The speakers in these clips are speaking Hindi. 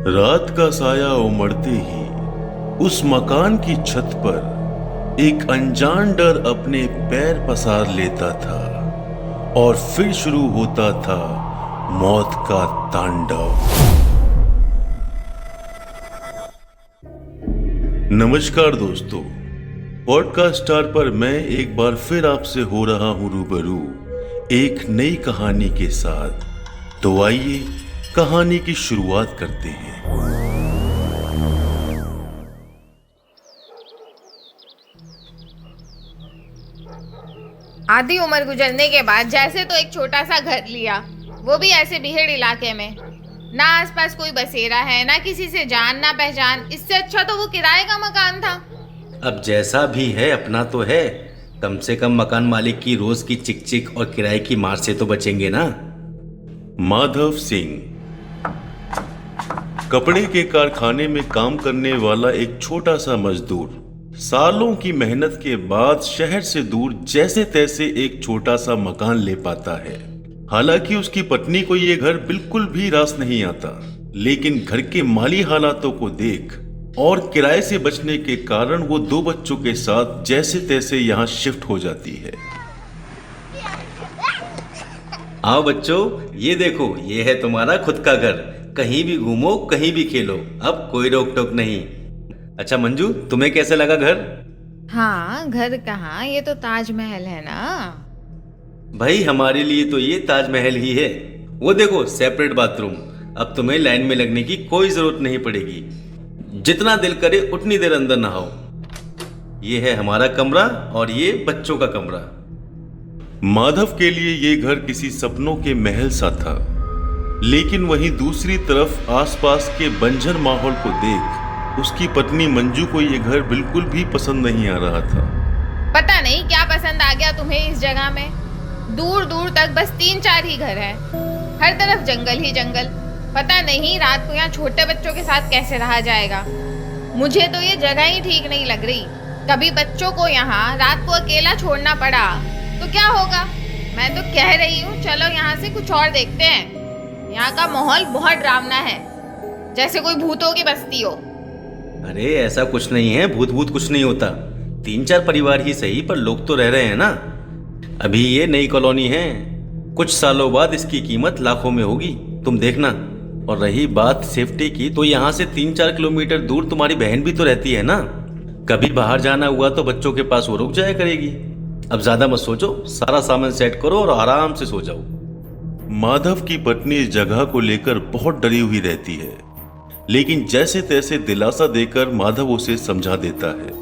रात का साया उमड़ते ही उस मकान की छत पर एक अनजान डर अपने पैर पसार लेता था और फिर शुरू होता था मौत का तांडव। नमस्कार दोस्तों, पॉडकास्ट स्टार पर मैं एक बार फिर आपसे हो रहा हूं रूबरू एक नई कहानी के साथ। तो आइए कहानी की शुरुआत करते हैं। आधी उम्र गुजरने के बाद जैसे तो एक छोटा सा घर लिया, वो भी ऐसे बिहेड़ इलाके में। ना आसपास कोई बसेरा है, ना किसी से जान ना पहचान। इससे अच्छा तो वो किराए का मकान था। अब जैसा भी है अपना तो है, कम से कम मकान मालिक की रोज की चिक चिक और किराए की मार से तो बचेंगे ना। माधव सिंह कपड़े के कारखाने में काम करने वाला एक छोटा सा मजदूर सालों की मेहनत के बाद शहर से दूर जैसे तैसे एक छोटा सा मकान ले पाता है। हालांकि उसकी पत्नी को यह घर बिल्कुल भी रास नहीं आता, लेकिन घर के माली हालातों को देख और किराए से बचने के कारण वो 2 बच्चों के साथ जैसे तैसे यहाँ शिफ्ट हो जाती है। आओ बच्चों, ये देखो, ये है तुम्हारा खुद का घर। कहीं भी घूमो, कहीं भी खेलो, अब कोई रोक टोक नहीं। अच्छा मंजू, तुम्हें कैसे लगा घर? हाँ, घर कहाँ, ये तो ताजमहल है ना। भाई हमारे लिए तो ये ताजमहल ही है। वो देखो, सेपरेट बाथरूम। अब तुम्हें लाइन में लगने की कोई जरूरत नहीं पड़ेगी। जितना दिल करे उतनी देर अंदर नहाओ। ये है हमारा कमरा और ये बच्चों का कमरा। माधव के लिए ये घर किसी सपनों के महल सा था, लेकिन वहीं दूसरी तरफ आसपास के बंजर माहौल को देख उसकी पत्नी मंजू को ये घर बिल्कुल भी पसंद नहीं आ रहा था। पता नहीं क्या पसंद आ गया तुम्हें इस जगह में। दूर दूर तक बस 3-4 ही घर है, हर तरफ जंगल ही जंगल। पता नहीं रात को यहाँ छोटे बच्चों के साथ कैसे रहा जाएगा। मुझे तो ये जगह ही ठीक नहीं लग रही। कभी बच्चों को यहाँ रात को अकेला छोड़ना पड़ा तो क्या होगा। मैं तो कह रही हूँ चलो यहाँ से कुछ और देखते हैं। यहाँ का माहौल बहुत डरावना है, जैसे कोई भूतों की बस्ती हो। अरे ऐसा कुछ नहीं है, भूत भूत कुछ नहीं होता। 3-4 परिवार ही सही, पर लोग तो रह रहे हैं ना। अभी ये नई कॉलोनी है, कुछ सालों बाद इसकी कीमत लाखों में होगी, तुम देखना। और रही बात सेफ्टी की, तो यहाँ से 3-4 किलोमीटर दूर तुम्हारी बहन भी तो रहती है ना। कभी बाहर जाना हुआ तो बच्चों के पास वो रुक जाया करेगी। अब ज्यादा मत सोचो, सारा सामान सेट करो और आराम से सो जाओ। माधव की पत्नी इस जगह को लेकर बहुत डरी हुई रहती है, लेकिन जैसे तैसे दिलासा देकर माधव उसे समझा देता है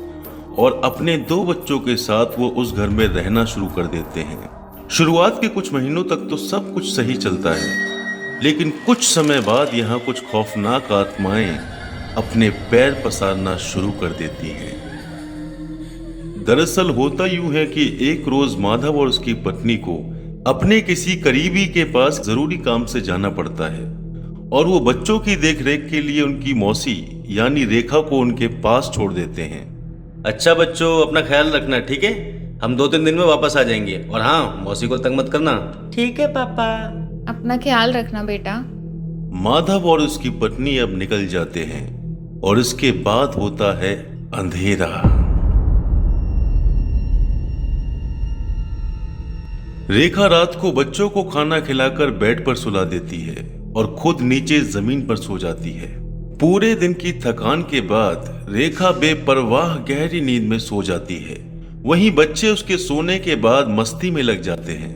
और अपने 2 बच्चों के साथ वो उस घर में रहना शुरू कर देते हैं। शुरुआत के कुछ महीनों तक तो सब कुछ सही चलता है, लेकिन कुछ समय बाद यहाँ कुछ खौफनाक आत्माएं अपने पैर पसारना शुरू कर देती हैं। दरअसल होता यूं है कि एक रोज माधव और उसकी पत्नी को अपने किसी करीबी के पास जरूरी काम से जाना पड़ता है और वो बच्चों की देखरेख के लिए उनकी मौसी यानी रेखा को उनके पास छोड़ देते हैं। अच्छा बच्चों, अपना ख्याल रखना, ठीक है? हम 2-3 दिन में वापस आ जाएंगे। और हाँ, मौसी को तंग मत करना। ठीक है पापा। अपना ख्याल रखना बेटा। माधव और उसकी पत्नी अब निकल जाते हैं और इसके बाद होता है अंधेरा। रेखा रात को बच्चों को खाना खिलाकर बेड पर सुला देती है और खुद नीचे जमीन पर सो जाती है। पूरे दिन की थकान के बाद रेखा बेपरवाह गहरी नींद में सो जाती है। वहीं बच्चे उसके सोने के बाद मस्ती में लग जाते हैं।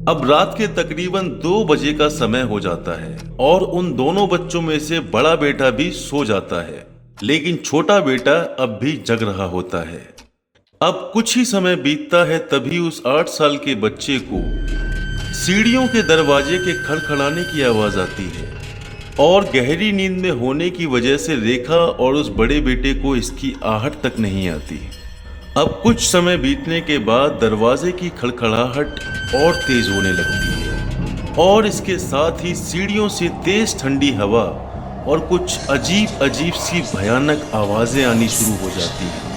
अब रात के तकरीबन 2 बजे का समय हो जाता है और उन दोनों बच्चों में से बड़ा बेटा भी सो जाता है, लेकिन छोटा बेटा अब भी जग रहा होता है। अब कुछ ही समय बीतता है, तभी उस 8 साल के बच्चे को सीढ़ियों के दरवाजे के खड़खड़ाने की आवाज आती है और गहरी नींद में होने की वजह से रेखा और उस बड़े बेटे को इसकी आहट तक नहीं आती। अब कुछ समय बीतने के बाद दरवाजे की खड़खड़ाहट और तेज होने लगती है और इसके साथ ही सीढ़ियों से तेज ठंडी हवा और कुछ अजीब अजीब सी भयानक आवाजें आनी शुरू हो जाती हैं।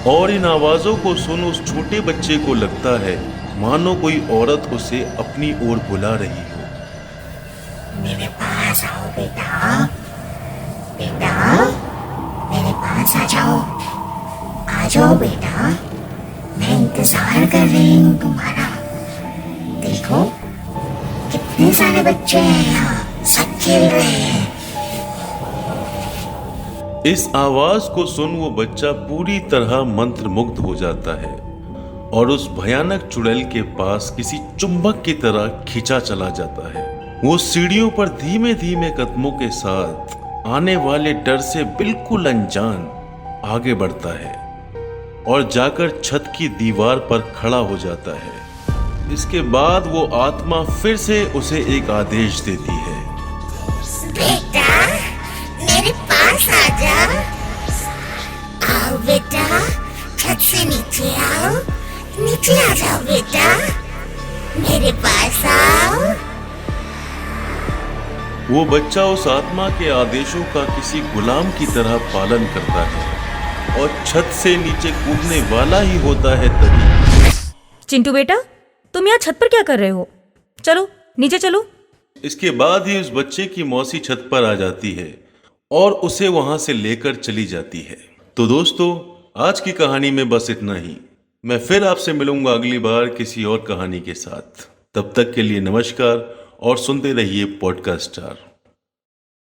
और इन आवाजों को सुन उस छोटे बच्चे को लगता है मानो कोई औरत उसे अपनी ओर बुला रही हो। मेरे पास आओ बेटा, बेटा मेरे पास आ जाओ बेटा, मैं इंतजार कर रही हूँ तुम्हारा। देखो कितने सारे बच्चे हैं यहाँ, सब खेल रहे हैं। इस आवाज को सुन वो बच्चा पूरी तरह मंत्रमुग्ध हो जाता है और उस भयानक चुड़ैल के पास किसी चुंबक की तरह खींचा चला जाता है। वो सीढ़ियों पर धीमे धीमे कदमों के साथ आने वाले डर से बिल्कुल अनजान आगे बढ़ता है और जाकर छत की दीवार पर खड़ा हो जाता है। इसके बाद वो आत्मा फिर से उसे एक आदेश देती है, बेटा मेरे पास आ जाओ। आओ बेटा, छत से नीचे आओ, नीचे आ जाओ बेटा, मेरे पास आओ। वो बच्चा उस आत्मा के आदेशों का किसी गुलाम की तरह पालन करता है और छत से नीचे कूदने वाला ही होता है तभी चिंटू बेटा, तुम यहाँ छत पर क्या कर रहे हो? चलो नीचे चलो। इसके बाद ही उस बच्चे की मौसी छत पर आ जाती है और उसे वहां से लेकर चली जाती है। तो दोस्तों, आज की कहानी में बस इतना ही। मैं फिर आपसे मिलूंगा अगली बार किसी और कहानी के साथ। तब तक के लिए नमस्कार और सुनते रहिए पॉडकास्ट स्टार।